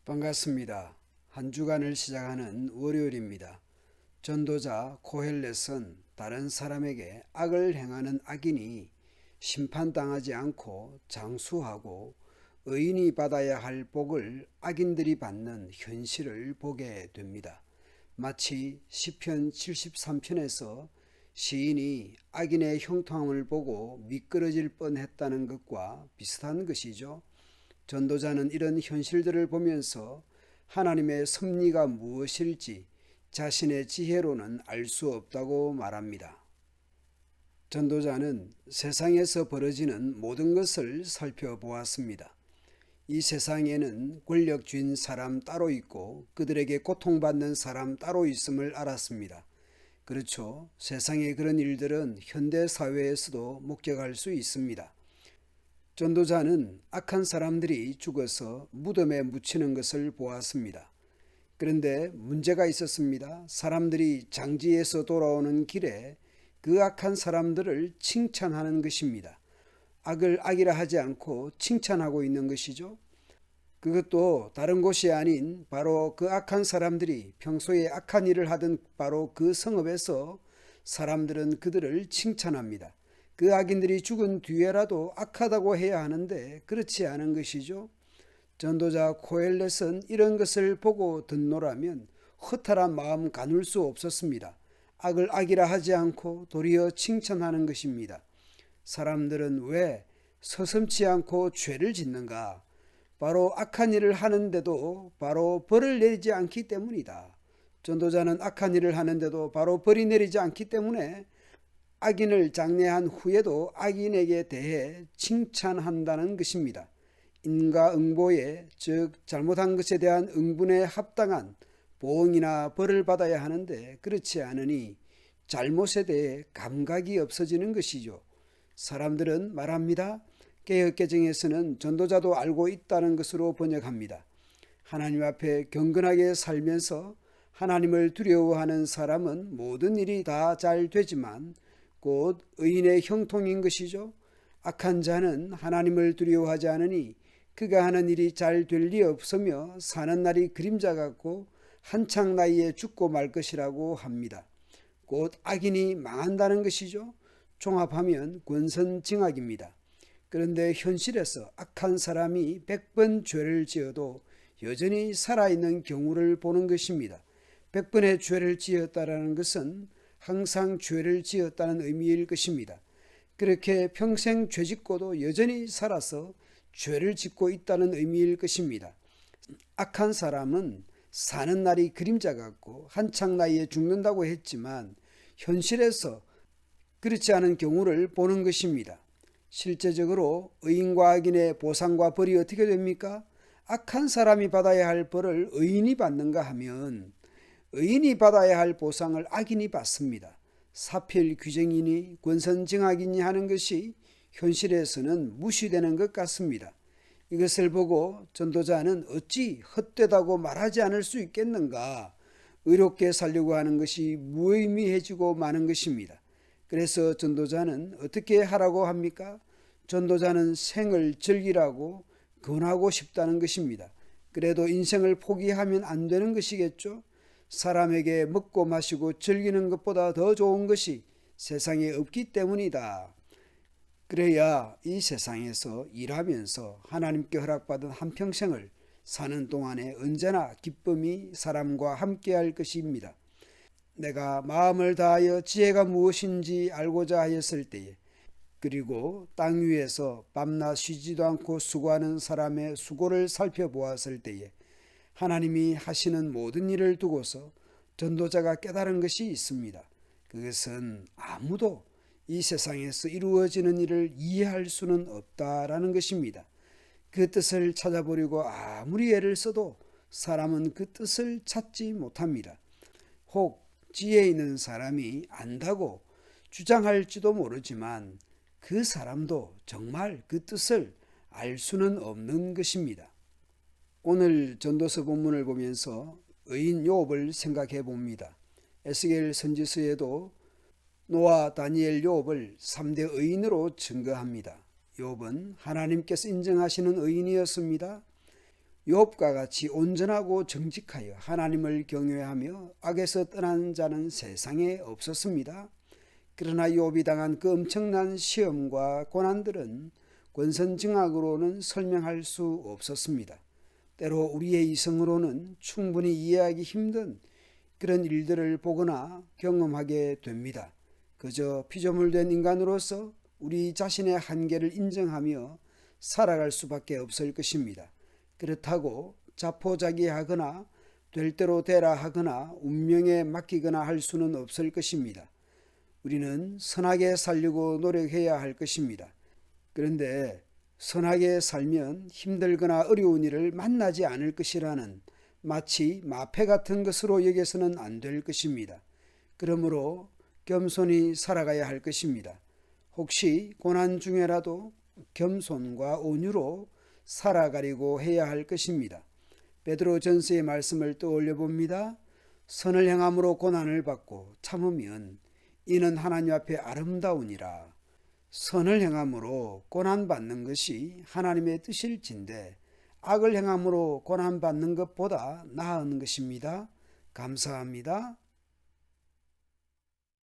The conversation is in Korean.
반갑습니다. 한 주간을 시작하는 월요일입니다. 전도자 고헬렛은 다른 사람에게 악을 행하는 악인이 심판당하지 않고 장수하고 의인이 받아야 할 복을 악인들이 받는 현실을 보게 됩니다. 마치 시편 73편에서 시인이 악인의 형통함을 보고 미끄러질 뻔했다는 것과 비슷한 것이죠. 전도자는 이런 현실들을 보면서 하나님의 섭리가 무엇일지 자신의 지혜로는 알 수 없다고 말합니다. 전도자는 세상에서 벌어지는 모든 것을 살펴보았습니다. 이 세상에는 권력 쥔 사람 따로 있고 그들에게 고통받는 사람 따로 있음을 알았습니다. 그렇죠. 세상의 그런 일들은 현대 사회에서도 목격할 수 있습니다. 전도자는 악한 사람들이 죽어서 무덤에 묻히는 것을 보았습니다. 그런데 문제가 있었습니다. 사람들이 장지에서 돌아오는 길에 그 악한 사람들을 칭찬하는 것입니다. 악을 악이라 하지 않고 칭찬하고 있는 것이죠. 그것도 다른 곳이 아닌 바로 그 악한 사람들이 평소에 악한 일을 하던 바로 그 성읍에서 사람들은 그들을 칭찬합니다. 그 악인들이 죽은 뒤에라도 악하다고 해야 하는데 그렇지 않은 것이죠. 전도자 고헬렛은 이런 것을 보고 듣노라면 허탈한 마음 가눌 수 없었습니다. 악을 악이라 하지 않고 도리어 칭찬하는 것입니다. 사람들은 왜 서슴지 않고 죄를 짓는가? 바로 악한 일을 하는데도 바로 벌을 내리지 않기 때문이다. 전도자는 악한 일을 하는데도 바로 벌이 내리지 않기 때문에 악인을 장례한 후에도 악인에게 대해 칭찬한다는 것입니다. 인과응보에 즉 잘못한 것에 대한 응분에 합당한 보응이나 벌을 받아야 하는데 그렇지 않으니 잘못에 대해 감각이 없어지는 것이죠. 사람들은 말합니다. 개혁개정에서는 전도자도 알고 있다는 것으로 번역합니다. 하나님 앞에 경건하게 살면서 하나님을 두려워하는 사람은 모든 일이 다 잘 되지만 곧 의인의 형통인 것이죠. 악한 자는 하나님을 두려워하지 않으니 그가 하는 일이 잘 될 리 없으며 사는 날이 그림자 같고 한창 나이에 죽고 말 것이라고 합니다. 곧 악인이 망한다는 것이죠. 종합하면 권선징악입니다. 그런데 현실에서 악한 사람이 100번 죄를 지어도 여전히 살아있는 경우를 보는 것입니다. 100번의 죄를 지었다라는 것은 항상 죄를 지었다는 의미일 것입니다. 그렇게 평생 죄 짓고도 여전히 살아서 죄를 짓고 있다는 의미일 것입니다. 악한 사람은 사는 날이 그림자 같고 한창 나이에 죽는다고 했지만 현실에서 그렇지 않은 경우를 보는 것입니다. 실제적으로 의인과 악인의 보상과 벌이 어떻게 됩니까? 악한 사람이 받아야 할 벌을 의인이 받는가 하면 의인이 받아야 할 보상을 악인이 받습니다. 사필 규정이니 권선징악이니 하는 것이 현실에서는 무시되는 것 같습니다. 이것을 보고 전도자는 어찌 헛되다고 말하지 않을 수 있겠는가? 의롭게 살려고 하는 것이 무의미해지고 마는 것입니다. 그래서 전도자는 어떻게 하라고 합니까? 전도자는 생을 즐기라고 권하고 싶다는 것입니다. 그래도 인생을 포기하면 안 되는 것이겠죠? 사람에게 먹고 마시고 즐기는 것보다 더 좋은 것이 세상에 없기 때문이다. 그래야 이 세상에서 일하면서 하나님께 허락받은 한평생을 사는 동안에 언제나 기쁨이 사람과 함께할 것입니다. 내가 마음을 다하여 지혜가 무엇인지 알고자 하였을 때에 그리고 땅 위에서 밤낮 쉬지도 않고 수고하는 사람의 수고를 살펴보았을 때에 하나님이 하시는 모든 일을 두고서 전도자가 깨달은 것이 있습니다. 그것은 아무도 이 세상에서 이루어지는 일을 이해할 수는 없다라는 것입니다. 그 뜻을 찾아보려고 아무리 애를 써도 사람은 그 뜻을 찾지 못합니다. 혹 지혜 있는 사람이 안다고 주장할지도 모르지만 그 사람도 정말 그 뜻을 알 수는 없는 것입니다. 오늘 전도서 본문을 보면서 의인 욥을 생각해 봅니다. 에스겔 선지서에도 노아, 다니엘, 욥을 3대 의인으로 증거합니다. 욥은 하나님께서 인정하시는 의인이었습니다. 욥과 같이 온전하고 정직하여 하나님을 경외하며 악에서 떠난 자는 세상에 없었습니다. 그러나 욥이 당한 그 엄청난 시험과 고난들은 권선징악으로는 설명할 수 없었습니다. 때로 우리의 이성으로는 충분히 이해하기 힘든 그런 일들을 보거나 경험하게 됩니다. 그저 피조물된 인간으로서 우리 자신의 한계를 인정하며 살아갈 수밖에 없을 것입니다. 그렇다고 자포자기하거나 될 대로 되라 하거나 운명에 맡기거나 할 수는 없을 것입니다. 우리는 선하게 살려고 노력해야 할 것입니다. 그런데 선하게 살면 힘들거나 어려운 일을 만나지 않을 것이라는 마치 마패 같은 것으로 여겨서는 안 될 것입니다. 그러므로 겸손히 살아가야 할 것입니다. 혹시 고난 중에라도 겸손과 온유로 살아가려고 해야 할 것입니다. 베드로전서의 말씀을 떠올려 봅니다. 선을 행함으로 고난을 받고 참으면 이는 하나님 앞에 아름다우니라. 선을 행함으로 고난받는 것이 하나님의 뜻일진데 악을 행함으로 고난받는 것보다 나은 것입니다. 감사합니다.